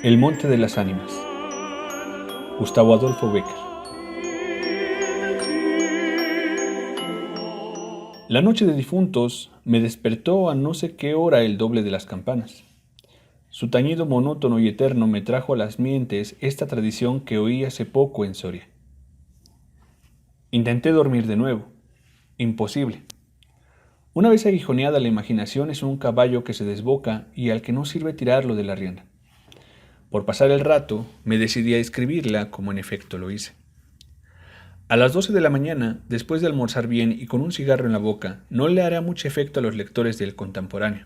El Monte de las Ánimas. Gustavo Adolfo Bécquer. La noche de difuntos me despertó a no sé qué hora el doble de las campanas. Su tañido monótono y eterno me trajo a las mientes esta tradición que oí hace poco en Soria. Intenté dormir de nuevo. Imposible. Una vez aguijoneada la imaginación es un caballo que se desboca y al que no sirve tirarlo de la rienda. Por pasar el rato, me decidí a escribirla como en efecto lo hice. A las 12 de la mañana, después de almorzar bien y con un cigarro en la boca, no le hará mucho efecto a los lectores del Contemporáneo.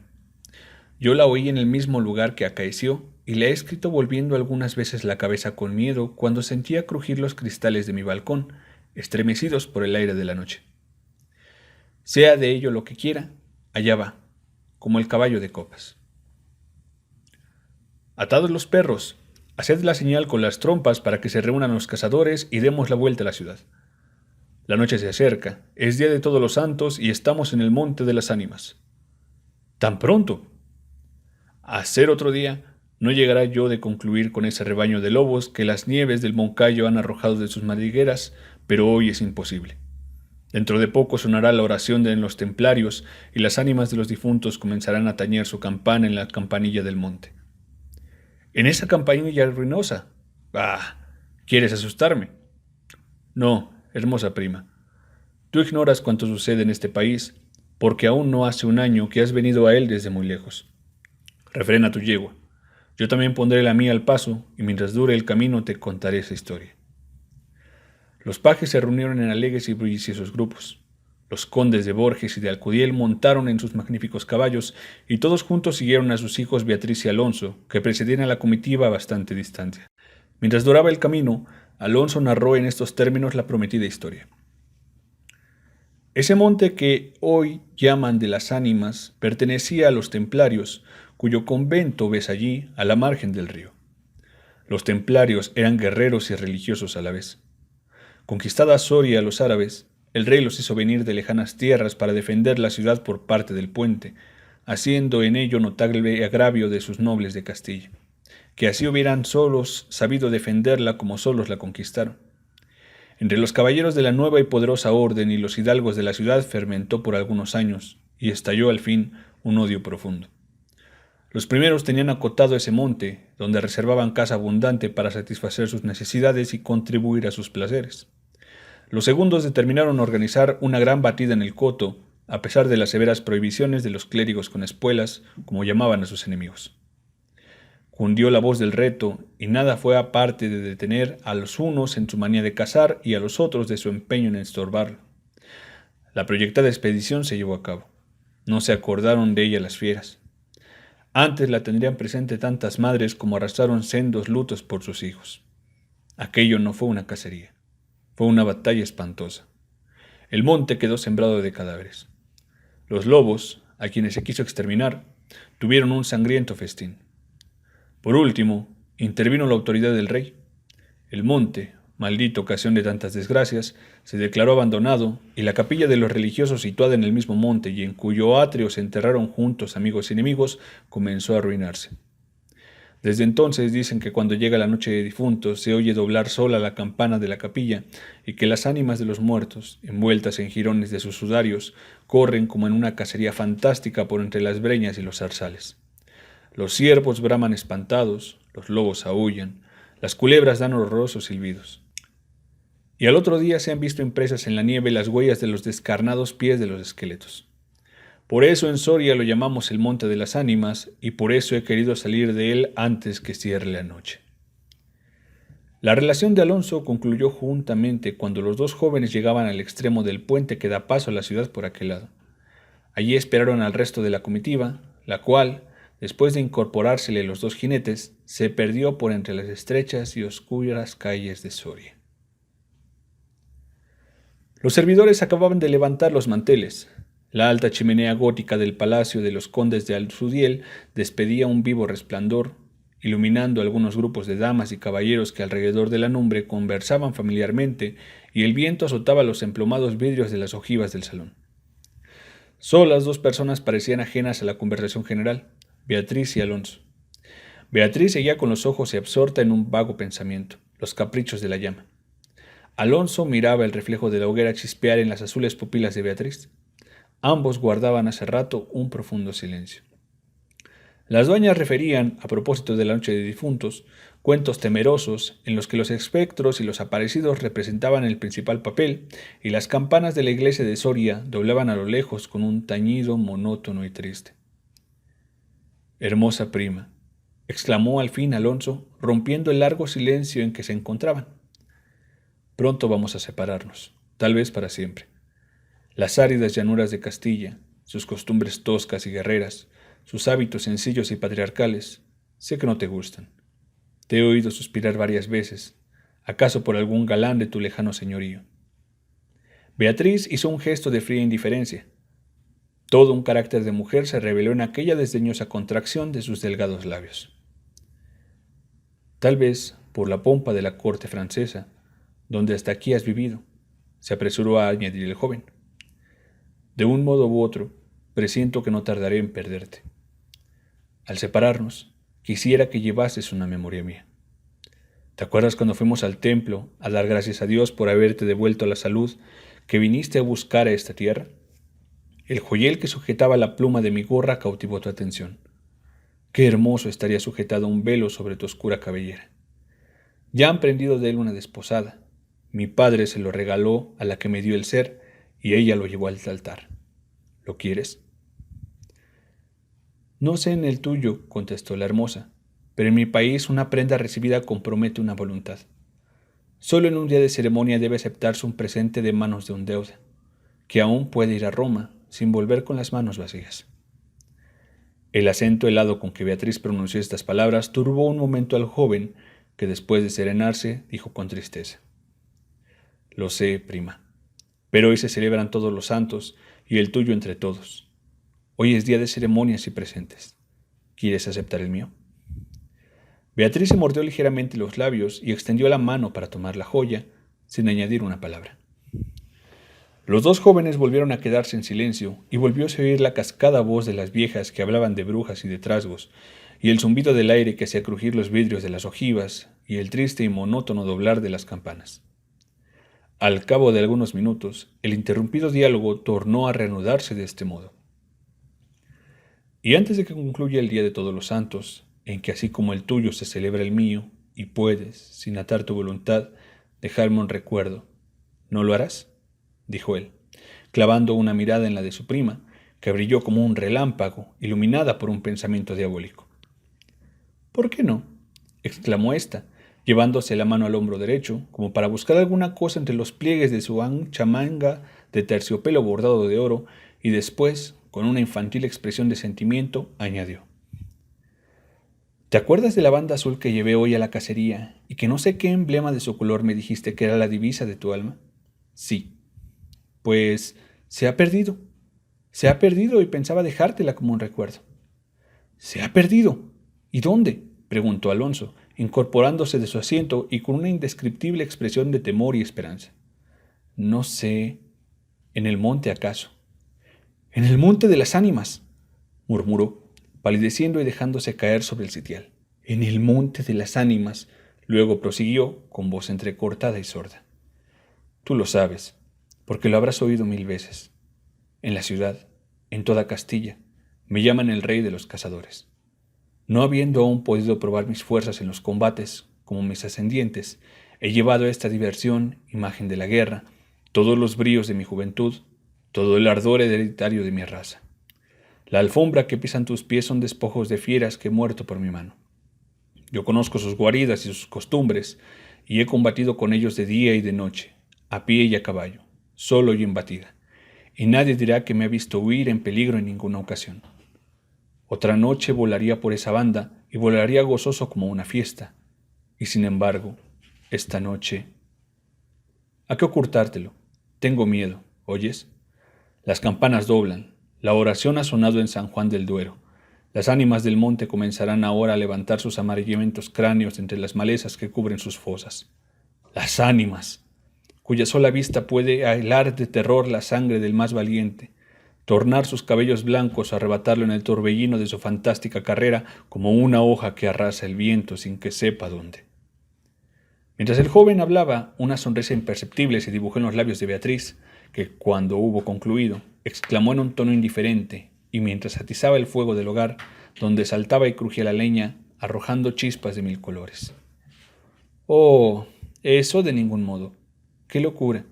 Yo la oí en el mismo lugar que acaeció y la he escrito volviendo algunas veces la cabeza con miedo cuando sentía crujir los cristales de mi balcón, estremecidos por el aire de la noche. Sea de ello lo que quiera, allá va, como el caballo de copas. Atados los perros, haced la señal con las trompas para que se reúnan los cazadores y demos la vuelta a la ciudad. La noche se acerca, es día de todos los santos y estamos en el Monte de las Ánimas. ¿Tan pronto? A ser otro día, no llegará yo de concluir con ese rebaño de lobos que las nieves del Moncayo han arrojado de sus madrigueras, pero hoy es imposible. Dentro de poco sonará la oración de los templarios y las ánimas de los difuntos comenzarán a tañer su campana en la campanilla del monte. ¿En esa campanilla ruinosa? Ah, ¿quieres asustarme? No, hermosa prima. Tú ignoras cuánto sucede en este país, porque aún no hace un año que has venido a él desde muy lejos. Refrena tu yegua. Yo también pondré la mía al paso, y mientras dure el camino te contaré esa historia. Los pajes se reunieron en alegres y bulliciosos grupos. Los condes de Borges y de Alcudiel montaron en sus magníficos caballos, y todos juntos siguieron a sus hijos Beatriz y Alonso, que precedían a la comitiva a bastante distancia. Mientras duraba el camino, Alonso narró en estos términos la prometida historia. Ese monte que hoy llaman de las Ánimas pertenecía a los templarios, cuyo convento ves allí, a la margen del río. Los templarios eran guerreros y religiosos a la vez. Conquistada Soria a los árabes, el rey los hizo venir de lejanas tierras para defender la ciudad por parte del puente, haciendo en ello notable agravio de sus nobles de Castilla, que así hubieran solos sabido defenderla como solos la conquistaron. Entre los caballeros de la nueva y poderosa orden y los hidalgos de la ciudad fermentó por algunos años, y estalló al fin un odio profundo. Los primeros tenían acotado ese monte, donde reservaban casa abundante para satisfacer sus necesidades y contribuir a sus placeres. Los segundos determinaron organizar una gran batida en el coto, a pesar de las severas prohibiciones de los clérigos con espuelas, como llamaban a sus enemigos. Cundió la voz del reto, y nada fue aparte de detener a los unos en su manía de cazar y a los otros de su empeño en estorbarlo. La proyectada expedición se llevó a cabo. No se acordaron de ella las fieras. Antes la tendrían presente tantas madres como arrastraron sendos lutos por sus hijos. Aquello no fue una cacería, fue una batalla espantosa. El monte quedó sembrado de cadáveres. Los lobos, a quienes se quiso exterminar, tuvieron un sangriento festín. Por último, intervino la autoridad del rey. El monte, maldita ocasión de tantas desgracias, se declaró abandonado y la capilla de los religiosos situada en el mismo monte y en cuyo atrio se enterraron juntos amigos y enemigos, comenzó a arruinarse. Desde entonces dicen que cuando llega la noche de difuntos se oye doblar sola la campana de la capilla y que las ánimas de los muertos, envueltas en jirones de sus sudarios, corren como en una cacería fantástica por entre las breñas y los zarzales. Los ciervos braman espantados, los lobos aúllan, las culebras dan horrorosos silbidos. Y al otro día se han visto impresas en la nieve las huellas de los descarnados pies de los esqueletos. Por eso en Soria lo llamamos el Monte de las Ánimas, y por eso he querido salir de él antes que cierre la noche. La relación de Alonso concluyó juntamente cuando los dos jóvenes llegaban al extremo del puente que da paso a la ciudad por aquel lado. Allí esperaron al resto de la comitiva, la cual, después de incorporársele los dos jinetes, se perdió por entre las estrechas y oscuras calles de Soria. Los servidores acababan de levantar los manteles. La alta chimenea gótica del palacio de los condes de Alcudiel despedía un vivo resplandor, iluminando algunos grupos de damas y caballeros que alrededor de la lumbre conversaban familiarmente, y el viento azotaba los emplomados vidrios de las ojivas del salón. Solas dos personas parecían ajenas a la conversación general, Beatriz y Alonso. Beatriz seguía con los ojos y absorta en un vago pensamiento, los caprichos de la llama. Alonso miraba el reflejo de la hoguera chispear en las azules pupilas de Beatriz. Ambos guardaban hace rato un profundo silencio. Las dueñas referían, a propósito de la noche de difuntos, cuentos temerosos en los que los espectros y los aparecidos representaban el principal papel y las campanas de la iglesia de Soria doblaban a lo lejos con un tañido monótono y triste. Hermosa prima, exclamó al fin Alonso, rompiendo el largo silencio en que se encontraban. Pronto vamos a separarnos, tal vez para siempre. Las áridas llanuras de Castilla, sus costumbres toscas y guerreras, sus hábitos sencillos y patriarcales, sé que no te gustan. Te he oído suspirar varias veces, acaso por algún galán de tu lejano señorío. Beatriz hizo un gesto de fría indiferencia. Todo un carácter de mujer se reveló en aquella desdeñosa contracción de sus delgados labios. Tal vez por la pompa de la corte francesa, donde hasta aquí has vivido, se apresuró a añadir el joven. De un modo u otro, presiento que no tardaré en perderte. Al separarnos, quisiera que llevases una memoria mía. ¿Te acuerdas cuando fuimos al templo a dar gracias a Dios por haberte devuelto la salud que viniste a buscar a esta tierra? El joyel que sujetaba la pluma de mi gorra cautivó tu atención. Qué hermoso estaría sujetado un velo sobre tu oscura cabellera. Ya han prendido de él una desposada. Mi padre se lo regaló a la que me dio el ser y ella lo llevó al altar. ¿Lo quieres? No sé en el tuyo, contestó la hermosa, pero en mi país una prenda recibida compromete una voluntad. Solo en un día de ceremonia debe aceptarse un presente de manos de un deuda, que aún puede ir a Roma sin volver con las manos vacías. El acento helado con que Beatriz pronunció estas palabras turbó un momento al joven, que después de serenarse dijo con tristeza: Lo sé, prima, pero hoy se celebran todos los santos y el tuyo entre todos. Hoy es día de ceremonias y presentes. ¿Quieres aceptar el mío? Beatriz se mordió ligeramente los labios y extendió la mano para tomar la joya, sin añadir una palabra. Los dos jóvenes volvieron a quedarse en silencio y volvióse a oír la cascada voz de las viejas que hablaban de brujas y de trasgos, y el zumbido del aire que hacía crujir los vidrios de las ojivas, y el triste y monótono doblar de las campanas. Al cabo de algunos minutos, el interrumpido diálogo tornó a reanudarse de este modo. Y antes de que concluya el día de todos los santos, en que así como el tuyo se celebra el mío, y puedes, sin atar tu voluntad, dejarme un recuerdo, ¿no lo harás?, dijo él, clavando una mirada en la de su prima, que brilló como un relámpago, iluminada por un pensamiento diabólico. ¿Por qué no?, exclamó ésta, llevándose la mano al hombro derecho, como para buscar alguna cosa entre los pliegues de su ancha manga de terciopelo bordado de oro, y después, con una infantil expresión de sentimiento, añadió: ¿Te acuerdas de la banda azul que llevé hoy a la cacería y que no sé qué emblema de su color me dijiste que era la divisa de tu alma? Sí. Pues se ha perdido. Se ha perdido y pensaba dejártela como un recuerdo. ¿Se ha perdido? ¿Y dónde?, preguntó Alonso, incorporándose de su asiento y con una indescriptible expresión de temor y esperanza. No sé. ¿En el monte acaso? «En el monte de las ánimas», murmuró, palideciendo y dejándose caer sobre el sitial. «En el monte de las ánimas», luego prosiguió, con voz entrecortada y sorda. «Tú lo sabes, porque lo habrás oído 1000 veces. En la ciudad, en toda Castilla, me llaman el rey de los cazadores. No habiendo aún podido probar mis fuerzas en los combates, como mis ascendientes, he llevado a esta diversión, imagen de la guerra, todos los bríos de mi juventud, todo el ardor hereditario de mi raza. La alfombra que pisan tus pies son despojos de fieras que he muerto por mi mano. Yo conozco sus guaridas y sus costumbres, y he combatido con ellos de día y de noche, a pie y a caballo, solo y en batida, y nadie dirá que me ha visto huir en peligro en ninguna ocasión. Otra noche volaría por esa banda y volaría gozoso como una fiesta, y sin embargo, esta noche... ¿A qué ocultártelo? Tengo miedo, ¿oyes? Las campanas doblan, la oración ha sonado en San Juan del Duero. Las ánimas del monte comenzarán ahora a levantar sus amarillentos cráneos entre las malezas que cubren sus fosas. Las ánimas, cuya sola vista puede helar de terror la sangre del más valiente, tornar sus cabellos blancos o arrebatarlo en el torbellino de su fantástica carrera como una hoja que arrasa el viento sin que sepa dónde. Mientras el joven hablaba, una sonrisa imperceptible se dibujó en los labios de Beatriz, que, cuando hubo concluido, exclamó en un tono indiferente, y mientras atizaba el fuego del hogar, donde saltaba y crujía la leña, arrojando chispas de mil colores. «Oh, eso de ningún modo. ¡Qué locura!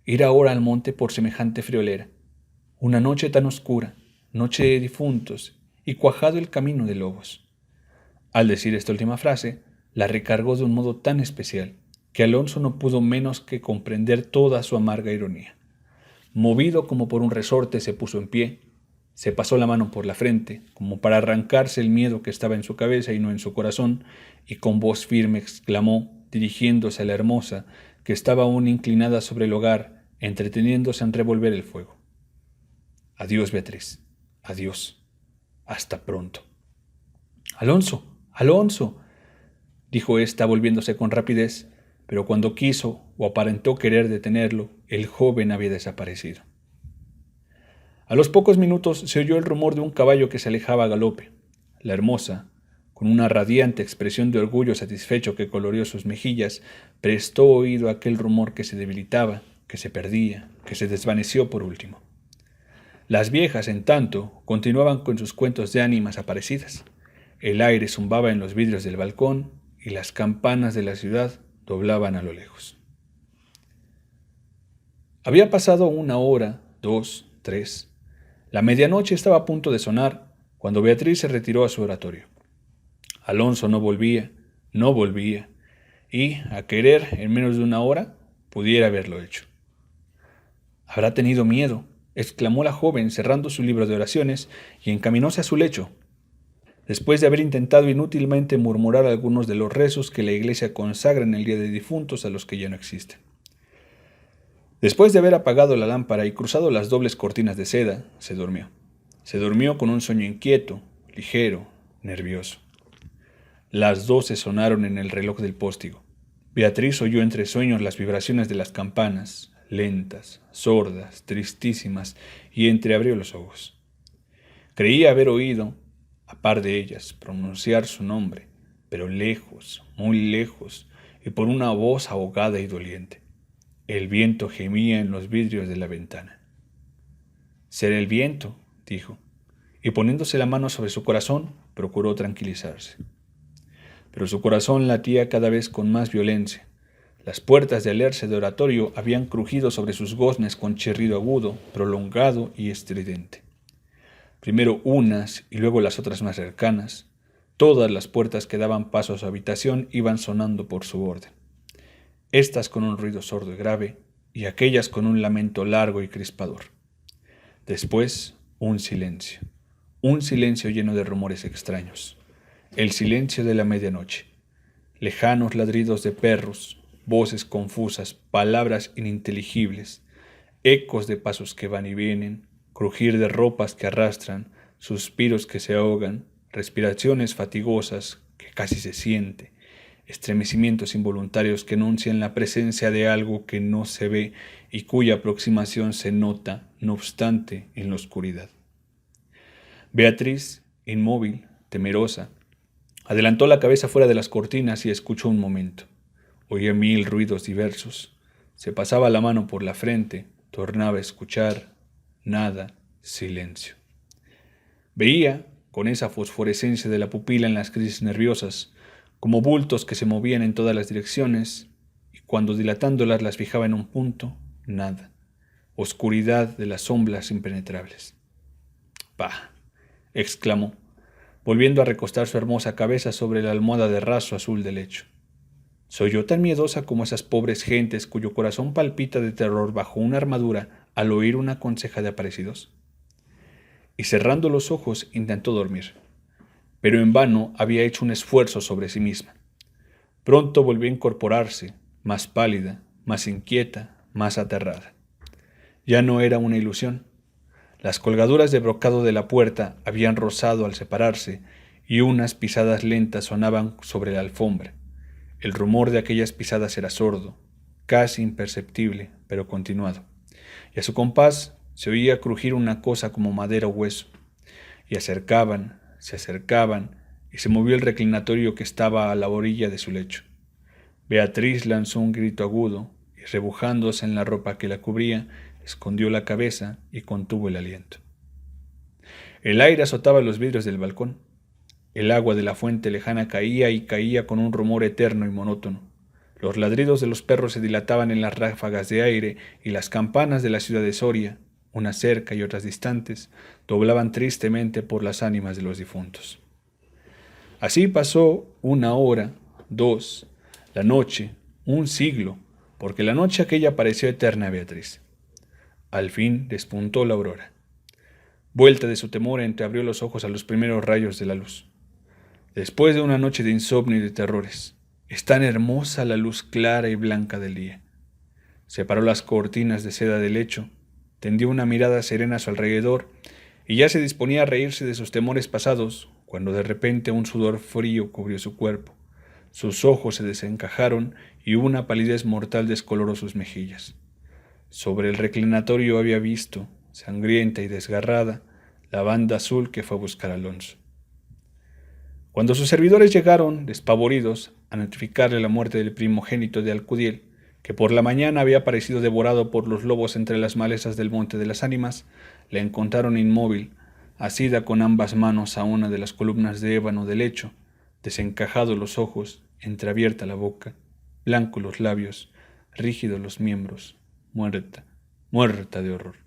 Ir ahora al monte por semejante friolera. Una noche tan oscura, noche de difuntos, y cuajado el camino de lobos». Al decir esta última frase, la recargó de un modo tan especial que Alonso no pudo menos que comprender toda su amarga ironía. Movido como por un resorte, se puso en pie, se pasó la mano por la frente, como para arrancarse el miedo que estaba en su cabeza y no en su corazón, y con voz firme exclamó, dirigiéndose a la hermosa, que estaba aún inclinada sobre el hogar, entreteniéndose en revolver el fuego. «Adiós, Beatriz, adiós, hasta pronto». «Alonso, Alonso», dijo ésta volviéndose con rapidez, pero cuando quiso o aparentó querer detenerlo, el joven había desaparecido. A los pocos minutos se oyó el rumor de un caballo que se alejaba a galope. La hermosa, con una radiante expresión de orgullo satisfecho que coloreó sus mejillas, prestó oído a aquel rumor que se debilitaba, que se perdía, que se desvaneció por último. Las viejas, en tanto, continuaban con sus cuentos de ánimas aparecidas. El aire zumbaba en los vidrios del balcón y las campanas de la ciudad doblaban a lo lejos. Había pasado 1 hora, 2, 3. La medianoche estaba a punto de sonar cuando Beatriz se retiró a su oratorio. Alonso no volvía, y, a querer, en menos de 1 hora, pudiera haberlo hecho. «Habrá tenido miedo», exclamó la joven, cerrando su libro de oraciones, y encaminóse a su lecho. Después de haber intentado inútilmente murmurar algunos de los rezos que la iglesia consagra en el día de difuntos a los que ya no existen. Después de haber apagado la lámpara y cruzado las dobles cortinas de seda, se durmió. Se durmió con un sueño inquieto, ligero, nervioso. Las 12 sonaron en el reloj del póstigo. Beatriz oyó entre sueños las vibraciones de las campanas, lentas, sordas, tristísimas, y entreabrió los ojos. Creía haber oído, a par de ellas, pronunciar su nombre, pero lejos, muy lejos, y por una voz ahogada y doliente. El viento gemía en los vidrios de la ventana. «Será el viento», dijo, y poniéndose la mano sobre su corazón, procuró tranquilizarse. Pero su corazón latía cada vez con más violencia. Las puertas del herce de oratorio habían crujido sobre sus goznes con chirrido agudo, prolongado y estridente. Primero unas y luego las otras más cercanas, todas las puertas que daban paso a su habitación iban sonando por su orden. Estas con un ruido sordo y grave, y aquellas con un lamento largo y crispador. Después, un silencio lleno de rumores extraños. El silencio de la medianoche. Lejanos ladridos de perros, voces confusas, palabras ininteligibles, ecos de pasos que van y vienen, crujir de ropas que arrastran, suspiros que se ahogan, respiraciones fatigosas que casi se siente, estremecimientos involuntarios que anuncian la presencia de algo que no se ve y cuya aproximación se nota, no obstante, en la oscuridad. Beatriz, inmóvil, temerosa, adelantó la cabeza fuera de las cortinas y escuchó un momento. Oía 1000 ruidos diversos. Se pasaba la mano por la frente, tornaba a escuchar. Nada, silencio. Veía, con esa fosforescencia de la pupila en las crisis nerviosas, como bultos que se movían en todas las direcciones, y cuando dilatándolas las fijaba en un punto, nada. Oscuridad de las sombras impenetrables. «Bah», exclamó, volviendo a recostar su hermosa cabeza sobre la almohada de raso azul del lecho. «¿Soy yo tan miedosa como esas pobres gentes cuyo corazón palpita de terror bajo una armadura al oír una conseja de aparecidos?» Y cerrando los ojos intentó dormir, pero en vano había hecho un esfuerzo sobre sí misma. Pronto volvió a incorporarse, más pálida, más inquieta, más aterrada. Ya no era una ilusión. Las colgaduras de brocado de la puerta habían rozado al separarse y unas pisadas lentas sonaban sobre la alfombra. El rumor de aquellas pisadas era sordo, casi imperceptible, pero continuado, y a su compás se oía crujir una cosa como madera o hueso, y se acercaban, y se movió el reclinatorio que estaba a la orilla de su lecho. Beatriz lanzó un grito agudo, y rebujándose en la ropa que la cubría, escondió la cabeza y contuvo el aliento. El aire azotaba los vidrios del balcón. El agua de la fuente lejana caía y caía con un rumor eterno y monótono. Los ladridos de los perros se dilataban en las ráfagas de aire y las campanas de la ciudad de Soria, unas cerca y otras distantes, doblaban tristemente por las ánimas de los difuntos. Así pasó una hora, dos, la noche, un siglo, porque la noche aquella pareció eterna a Beatriz. Al fin despuntó la aurora. Vuelta de su temor, entreabrió los ojos a los primeros rayos de la luz. Después de una noche de insomnio y de terrores, es tan hermosa la luz clara y blanca del día. Separó las cortinas de seda del lecho, tendió una mirada serena a su alrededor y ya se disponía a reírse de sus temores pasados, cuando de repente un sudor frío cubrió su cuerpo. Sus ojos se desencajaron y una palidez mortal descoloró sus mejillas. Sobre el reclinatorio había visto, sangrienta y desgarrada, la banda azul que fue a buscar a Alonso. Cuando sus servidores llegaron, despavoridos, a notificarle la muerte del primogénito de Alcudiel, que por la mañana había aparecido devorado por los lobos entre las malezas del Monte de las Ánimas, la encontraron inmóvil, asida con ambas manos a una de las columnas de ébano del lecho, desencajados los ojos, entreabierta la boca, blancos los labios, rígidos los miembros, muerta, muerta de horror.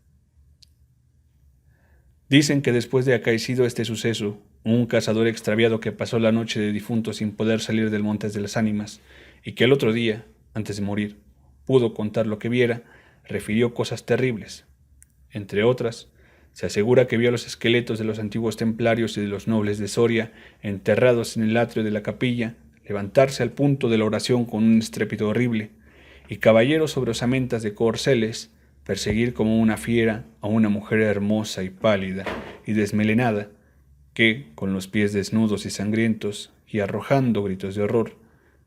Dicen que después de acaecido este suceso, un cazador extraviado que pasó la noche de difunto sin poder salir del Monte de las Ánimas, y que el otro día, antes de morir, pudo contar lo que viera, refirió cosas terribles. Entre otras, se asegura que vio los esqueletos de los antiguos templarios y de los nobles de Soria enterrados en el atrio de la capilla, levantarse al punto de la oración con un estrépito horrible, y caballeros sobre osamentas de corceles perseguir como una fiera a una mujer hermosa y pálida y desmelenada, que, con los pies desnudos y sangrientos, y arrojando gritos de horror,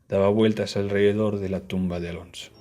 daba vueltas alrededor de la tumba de Alonso.